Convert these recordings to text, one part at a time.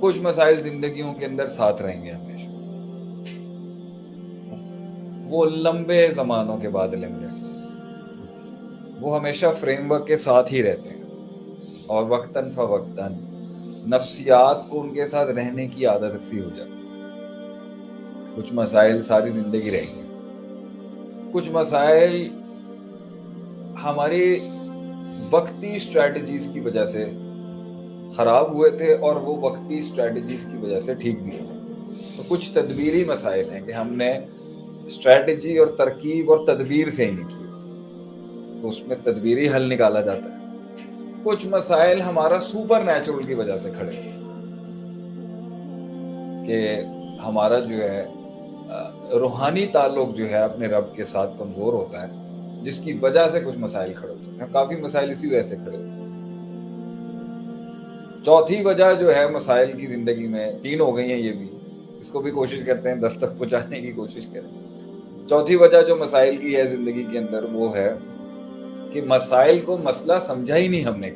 کچھ مسائل زندگیوں کے اندر ساتھ رہیں گے ہمیشہ، وہ لمبے زمانوں کے بعد وہ ہمیشہ فریم ورک کے ساتھ ہی رہتے ہیں، اور وقتاً فوقتاً نفسیات کو ان کے ساتھ رہنے کی عادت سی ہو جاتی ہے۔ کچھ مسائل ساری زندگی رہیں گے، کچھ مسائل ہماری وقتی اسٹریٹجیز کی وجہ سے خراب ہوئے تھے اور وہ وقتی اسٹریٹجیز کی وجہ سے ٹھیک بھی ہوئے۔ تو کچھ تدبیری مسائل ہیں کہ ہم نے اسٹریٹجی اور ترکیب اور تدبیر سے ہی نہیں کی، تو اس میں تدبیری حل نکالا جاتا ہے۔ کچھ مسائل ہمارا سپر نیچرل کی وجہ سے کھڑے ہیں کہ ہمارا جو ہے روحانی تعلق جو ہے اپنے رب کے ساتھ کمزور ہوتا ہے، جس کی وجہ سے کچھ مسائل کھڑے ہوتے ہیں۔ کافی مسائل اسی وجہ سے کھڑے ہوتے ہیں۔ چوتھی وجہ جو ہے مسائل کی زندگی میں، تین ہو گئی ہیں یہ بھی، اس کو بھی کوشش کرتے ہیں 10 تک پہنچانے کی کوشش کریں۔ چوتھی وجہ جو مسائل کی ہے زندگی کے اندر وہ ہے کہ مسائل کو مسئلہ سمجھا ہی نہیں ہم نے،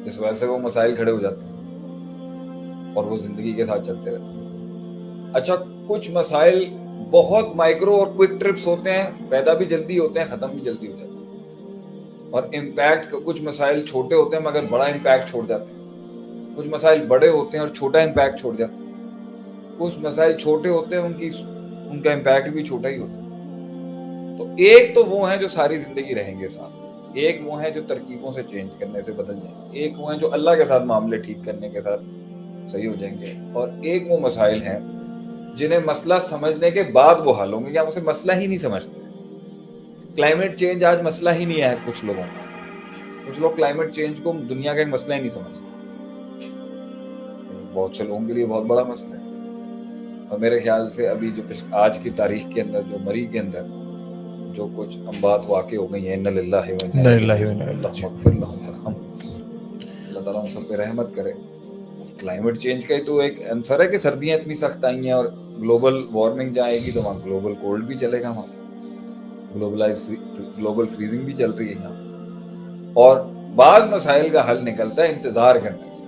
اس وجہ سے وہ مسائل کھڑے ہو جاتے ہیں اور وہ زندگی کے ساتھ چلتے رہتے ہیں۔ اچھا، کچھ مسائل بہت مائکرو اور کوئک ٹرپس ہوتے ہیں، پیدا بھی جلدی ہوتے ہیں، ختم بھی جلدی ہو جاتے ہیں، اور امپیکٹ، کچھ مسائل چھوٹے ہوتے ہیں مگر بڑا امپیکٹ چھوڑ جاتے ہیں، کچھ مسائل بڑے ہوتے ہیں اور چھوٹا امپیکٹ چھوڑ جاتے ہیں، کچھ مسائل چھوٹے ہوتے ہیں ان کا امپیکٹ بھی چھوٹا ہی ہوتا ہے۔ تو ایک تو وہ ہیں جو ساری زندگی رہیں گے ساتھ، ایک وہ ہیں جو ترکیبوں سے چینج کرنے سے بدل جائیں گے، ایک وہ ہیں جو اللہ کے ساتھ معاملے ٹھیک کرنے کے ساتھ صحیح ہو جائیں گے، اور ایک وہ مسائل ہیں جنہیں مسئلہ سمجھنے کے بعد وہ حل ہوں گے، کہ ہم اسے مسئلہ ہی نہیں سمجھتے۔ کلائمیٹ چینج آج مسئلہ ہی نہیں ہے کچھ لوگوں کا، کچھ لوگ کلائمیٹ چینج کو دنیا کا ایک مسئلہ ہی نہیں سمجھتے، بہت سے لوگوں کے لیے بہت بڑا مسئلہ ہے۔ اور میرے خیال سے ابھی جو آج کی تاریخ کے اندر جو مری کے اندر جو کچھ اموات واقع ہو گئی ہیں، اِنَّ لِلَّهِ وَإِنَّا إِلَيْهِ رَاجِعُونَ، اللهم اغفر لهم وارحمهم، اللہ تعالیٰ ہم سب پہ رحمت کرے۔ کلائمیٹ چینج کا ہی تو ایک عنصر ہے کہ سردیاں اتنی سخت آئی ہیں، اور گلوبل وارمنگ جائے گی تو وہاں گلوبل کولڈ بھی چلے گا، وہاں گلوبل فریزنگ بھی چل رہی ہے یہاں۔ اور بعض مسائل کا حل نکلتا ہے انتظار کرنے سے،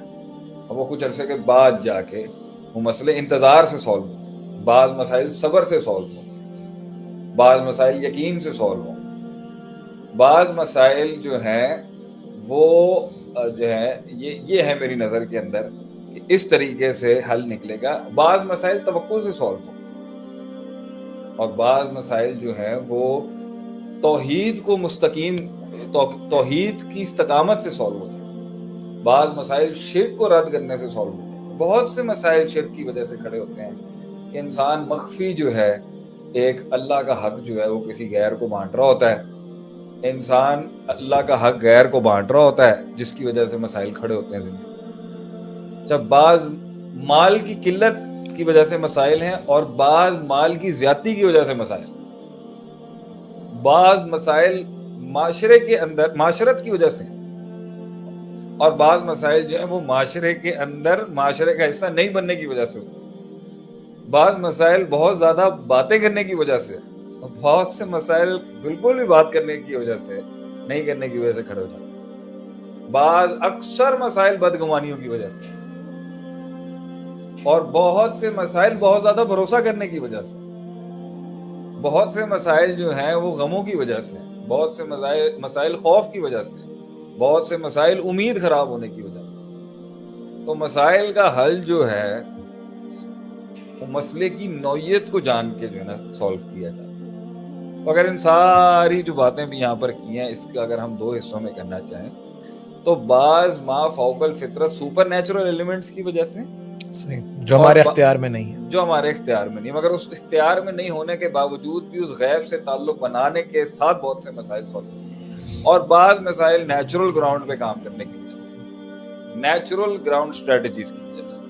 اور وہ کچھ عرصے کے بعد جا کے وہ مسئلے انتظار سے سالو ہوں، بعض مسائل صبر سے سالو ہوں، بعض مسائل یقین سے سالو ہوں، بعض مسائل جو ہیں وہ جو ہے یہ ہے میری نظر کے اندر کہ اس طریقے سے حل نکلے گا، بعض مسائل توقع سے سالو ہوں، اور بعض مسائل جو ہیں وہ توحید کو مستقیم، توحید کی استقامت سے سالو ہو جائے، بعض مسائل شرک کو رد کرنے سے سالو ہو جائے۔ بہت سے مسائل شرک کی وجہ سے کھڑے ہوتے ہیں کہ انسان مخفی جو ہے ایک اللہ کا حق جو ہے وہ کسی غیر کو بانٹ رہا ہوتا ہے، انسان اللہ کا حق غیر کو بانٹ رہا ہوتا ہے، جس کی وجہ سے مسائل کھڑے ہوتے ہیں زندگی۔ جب بعض مال کی قلت کی وجہ سے مسائل ہیں، اور بعض مال کی زیادتی کی وجہ سے مسائل، بعض مسائل معاشرے کے اندر معاشرت کی وجہ سے، اور بعض مسائل جو ہیں وہ معاشرے کے اندر معاشرے کا حصہ نہیں بننے کی وجہ سے، بعض مسائل بہت زیادہ باتیں کرنے کی وجہ سے، اور بہت سے مسائل بالکل بھی بات کرنے کی وجہ سے نہیں کرنے کی وجہ سے کھڑے ہو جاتے ہیں، بعض اکثر مسائل بدگمانیوں کی وجہ سے، اور بہت سے مسائل بہت زیادہ بھروسہ کرنے کی وجہ سے، بہت سے مسائل جو ہیں وہ غموں کی وجہ سے، بہت سے مسائل خوف کی وجہ سے، بہت سے مسائل امید خراب ہونے کی وجہ سے۔ تو مسائل کا حل جو ہے وہ مسئلے کی نوعیت کو جان کے جو ہے نا سالو کیا جاتا ہے۔ اگر ان ساری جو باتیں بھی یہاں پر کی ہیں، اس کا اگر ہم دو حصوں میں کرنا چاہیں تو بعض ما فوق الفطرت سپر نیچرل ایلیمنٹس کی وجہ سے، جو ہمارے اختیار میں نہیں ہے، جو ہمارے اختیار میں نہیں، مگر اس اختیار میں نہیں ہونے کے باوجود بھی اس غیب سے تعلق بنانے کے ساتھ بہت سے مسائل سالو ہوتے ہیں، اور بعض مسائل نیچرل گراؤنڈ پہ کام کرنے کی وجہ سے، نیچرل گراؤنڈ اسٹریٹجیز کی وجہ سے،